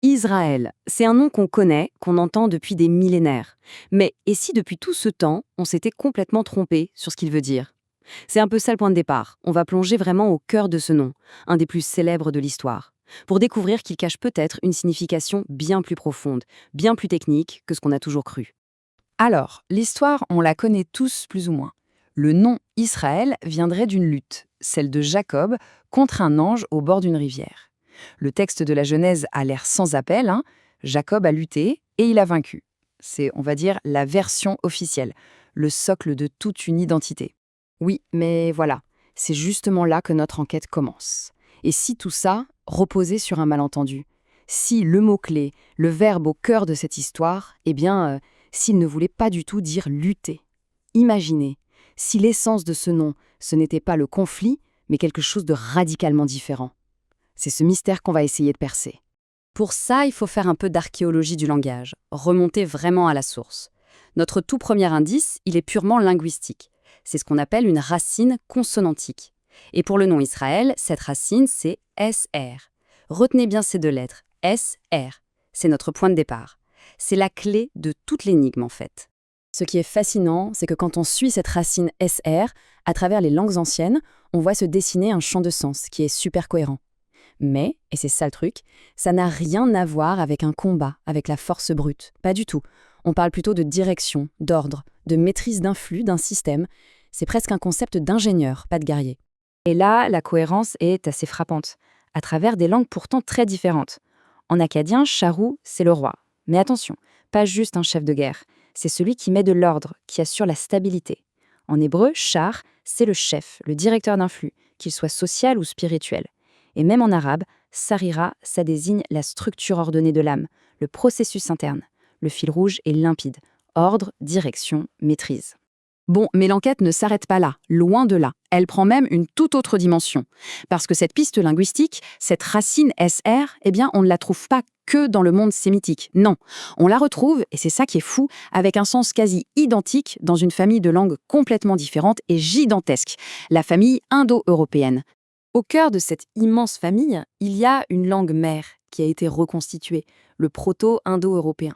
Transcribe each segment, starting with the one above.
Israël, c'est un nom qu'on connaît, qu'on entend depuis des millénaires. Mais et si depuis tout ce temps, on s'était complètement trompé sur ce qu'il veut dire? C'est un peu ça le point de départ. On va plonger vraiment au cœur de ce nom, un des plus célèbres de l'histoire, pour découvrir qu'il cache peut-être une signification bien plus profonde, bien plus technique que ce qu'on a toujours cru. Alors, l'histoire, on la connaît tous plus ou moins. Le nom Israël viendrait d'une lutte, celle de Jacob contre un ange au bord d'une rivière. Le texte de la Genèse a l'air sans appel, hein. Jacob a lutté et il a vaincu. C'est, on va dire, la version officielle, le socle de toute une identité. Oui, mais voilà, c'est justement là que notre enquête commence. Et si tout ça reposait sur un malentendu? Si le mot-clé, le verbe au cœur de cette histoire, s'il ne voulait pas du tout dire lutter? Imaginez, si l'essence de ce nom, ce n'était pas le conflit, mais quelque chose de radicalement différent. C'est ce mystère qu'on va essayer de percer. Pour ça, il faut faire un peu d'archéologie du langage, remonter vraiment à la source. Notre tout premier indice, il est purement linguistique. C'est ce qu'on appelle une racine consonantique. Et pour le nom Israël, cette racine, c'est SR. Retenez bien ces deux lettres, SR. C'est notre point de départ. C'est la clé de toute l'énigme, en fait. Ce qui est fascinant, c'est que quand on suit cette racine SR, à travers les langues anciennes, on voit se dessiner un champ de sens qui est super cohérent. Mais, et c'est ça le truc, ça n'a rien à voir avec un combat, avec la force brute. Pas du tout. On parle plutôt de direction, d'ordre, de maîtrise d'un flux, d'un système. C'est presque un concept d'ingénieur, pas de guerrier. Et là, la cohérence est assez frappante, à travers des langues pourtant très différentes. En acadien, Charou, c'est le roi. Mais attention, pas juste un chef de guerre. C'est celui qui met de l'ordre, qui assure la stabilité. En hébreu, Char, c'est le chef, le directeur d'un flux, qu'il soit social ou spirituel. Et même en arabe, Sarira, ça désigne la structure ordonnée de l'âme, le processus interne. Le fil rouge est limpide. Ordre, direction, maîtrise. Bon, mais l'enquête ne s'arrête pas là, loin de là. Elle prend même une toute autre dimension. Parce que cette piste linguistique, cette racine SR, on ne la trouve pas que dans le monde sémitique. Non, on la retrouve, et c'est ça qui est fou, avec un sens quasi identique dans une famille de langues complètement différentes et gigantesque, la famille indo-européenne. Au cœur de cette immense famille, il y a une langue mère qui a été reconstituée, le proto-indo-européen.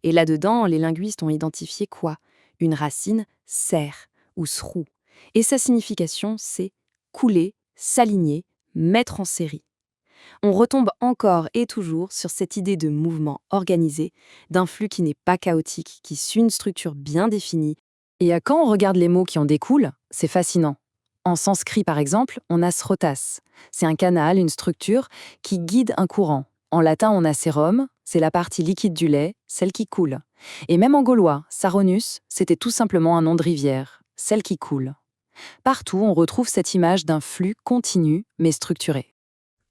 Et là-dedans, les linguistes ont identifié quoi? Une racine ser ou srou. Et sa signification, c'est couler, s'aligner, mettre en série. On retombe encore et toujours sur cette idée de mouvement organisé, d'un flux qui n'est pas chaotique, qui suit une structure bien définie. Et quand on regarde les mots qui en découlent, c'est fascinant. En sanskrit, par exemple, on a srotas. C'est un canal, une structure qui guide un courant. En latin, on a sérum, c'est la partie liquide du lait, celle qui coule. Et même en gaulois, Saronus, c'était tout simplement un nom de rivière, celle qui coule. Partout, on retrouve cette image d'un flux continu, mais structuré.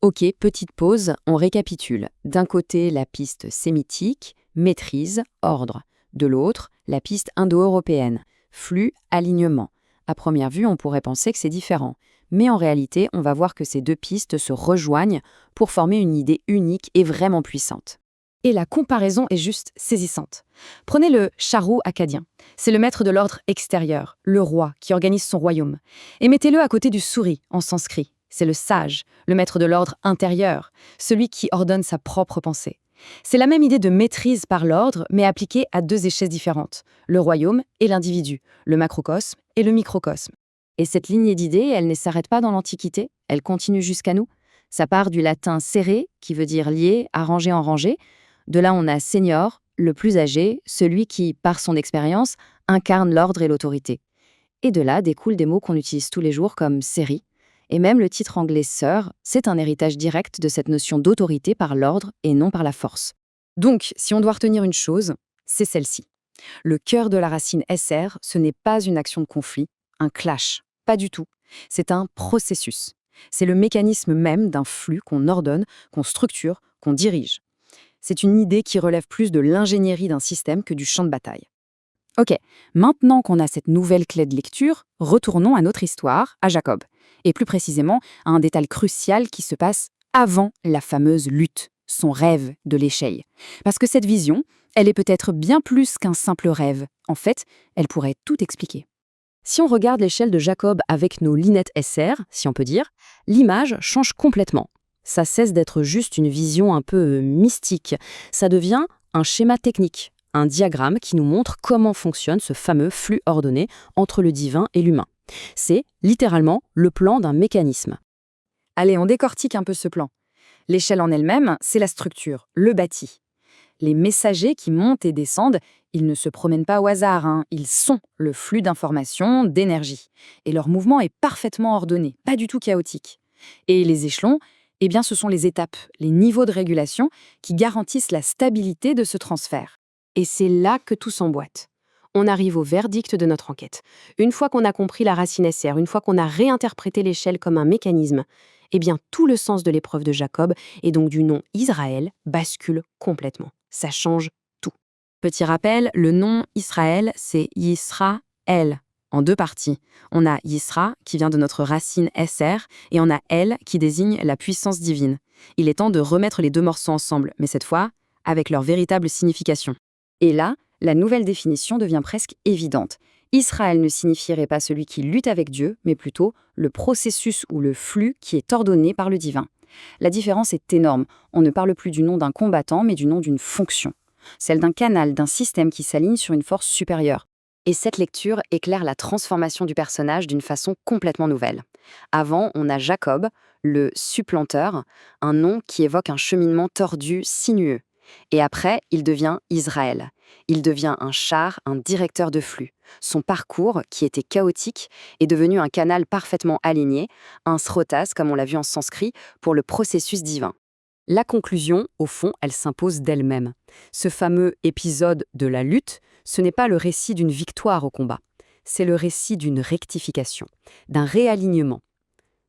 Ok, petite pause, on récapitule. D'un côté, la piste sémitique, maîtrise, ordre. De l'autre, la piste indo-européenne, flux, alignement. À première vue, on pourrait penser que c'est différent. Mais en réalité, on va voir que ces deux pistes se rejoignent pour former une idée unique et vraiment puissante. Et la comparaison est juste saisissante. Prenez le charou acadien. C'est le maître de l'ordre extérieur, le roi qui organise son royaume. Et mettez-le à côté du suri en sanskrit. C'est le sage, le maître de l'ordre intérieur, celui qui ordonne sa propre pensée. C'est la même idée de maîtrise par l'ordre, mais appliquée à deux échelles différentes, le royaume et l'individu, le macrocosme et le microcosme. Et cette lignée d'idées, elle ne s'arrête pas dans l'Antiquité, elle continue jusqu'à nous. Ça part du latin serré, qui veut dire lié, arrangé en rangée. De là, on a senior, le plus âgé, celui qui, par son expérience, incarne l'ordre et l'autorité. Et de là découlent des mots qu'on utilise tous les jours comme série. Et même le titre anglais sir, c'est un héritage direct de cette notion d'autorité par l'ordre et non par la force. Donc, si on doit retenir une chose, c'est celle-ci. Le cœur de la racine SR, ce n'est pas une action de conflit, un clash, pas du tout. C'est un processus. C'est le mécanisme même d'un flux qu'on ordonne, qu'on structure, qu'on dirige. C'est une idée qui relève plus de l'ingénierie d'un système que du champ de bataille. Ok, maintenant qu'on a cette nouvelle clé de lecture, retournons à notre histoire, à Jacob, et plus précisément à un détail crucial qui se passe avant la fameuse lutte, son rêve de l'écheille. Parce que cette vision, elle est peut-être bien plus qu'un simple rêve. En fait, elle pourrait tout expliquer. Si on regarde l'échelle de Jacob avec nos lunettes SR, si on peut dire, l'image change complètement. Ça cesse d'être juste une vision un peu mystique. Ça devient un schéma technique, un diagramme qui nous montre comment fonctionne ce fameux flux ordonné entre le divin et l'humain. C'est littéralement le plan d'un mécanisme. Allez, on décortique un peu ce plan. L'échelle en elle-même, c'est la structure, le bâti. Les messagers qui montent et descendent, ils ne se promènent pas au hasard, hein. Ils sont le flux d'informations, d'énergie. Et leur mouvement est parfaitement ordonné, pas du tout chaotique. Et les échelons, eh bien, ce sont les étapes, les niveaux de régulation qui garantissent la stabilité de ce transfert. Et c'est là que tout s'emboîte. On arrive au verdict de notre enquête. Une fois qu'on a compris la racine SR, une fois qu'on a réinterprété l'échelle comme un mécanisme, eh bien tout le sens de l'épreuve de Jacob et donc du nom Israël bascule complètement. Ça change tout. Petit rappel, le nom Israël, c'est Yisra-El, en 2 parties. On a Yisra, qui vient de notre racine SR, et on a El, qui désigne la puissance divine. Il est temps de remettre les 2 morceaux ensemble, mais cette fois, avec leur véritable signification. Et là, la nouvelle définition devient presque évidente. Israël ne signifierait pas celui qui lutte avec Dieu, mais plutôt le processus ou le flux qui est ordonné par le divin. La différence est énorme. On ne parle plus du nom d'un combattant, mais du nom d'une fonction. Celle d'un canal, d'un système qui s'aligne sur une force supérieure. Et cette lecture éclaire la transformation du personnage d'une façon complètement nouvelle. Avant, on a Jacob, le supplanteur, un nom qui évoque un cheminement tordu, sinueux. Et après, il devient Israël. Il devient un char, un directeur de flux. Son parcours, qui était chaotique, est devenu un canal parfaitement aligné, un srotas, comme on l'a vu en sanskrit, pour le processus divin. La conclusion, au fond, elle s'impose d'elle-même. Ce fameux épisode de la lutte, ce n'est pas le récit d'une victoire au combat. C'est le récit d'une rectification, d'un réalignement.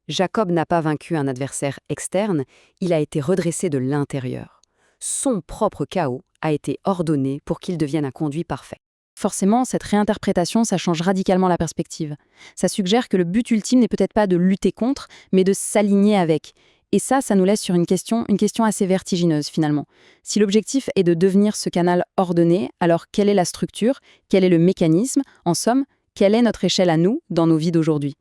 Jacob n'a pas vaincu un adversaire externe, il a été redressé de l'intérieur. Son propre chaos a été ordonné pour qu'il devienne un conduit parfait. Forcément, cette réinterprétation, ça change radicalement la perspective. Ça suggère que le but ultime n'est peut-être pas de lutter contre, mais de s'aligner avec. Et ça nous laisse sur une question assez vertigineuse finalement. Si l'objectif est de devenir ce canal ordonné, alors quelle est la structure? Quel est le mécanisme? En somme, quelle est notre échelle à nous dans nos vies d'aujourd'hui?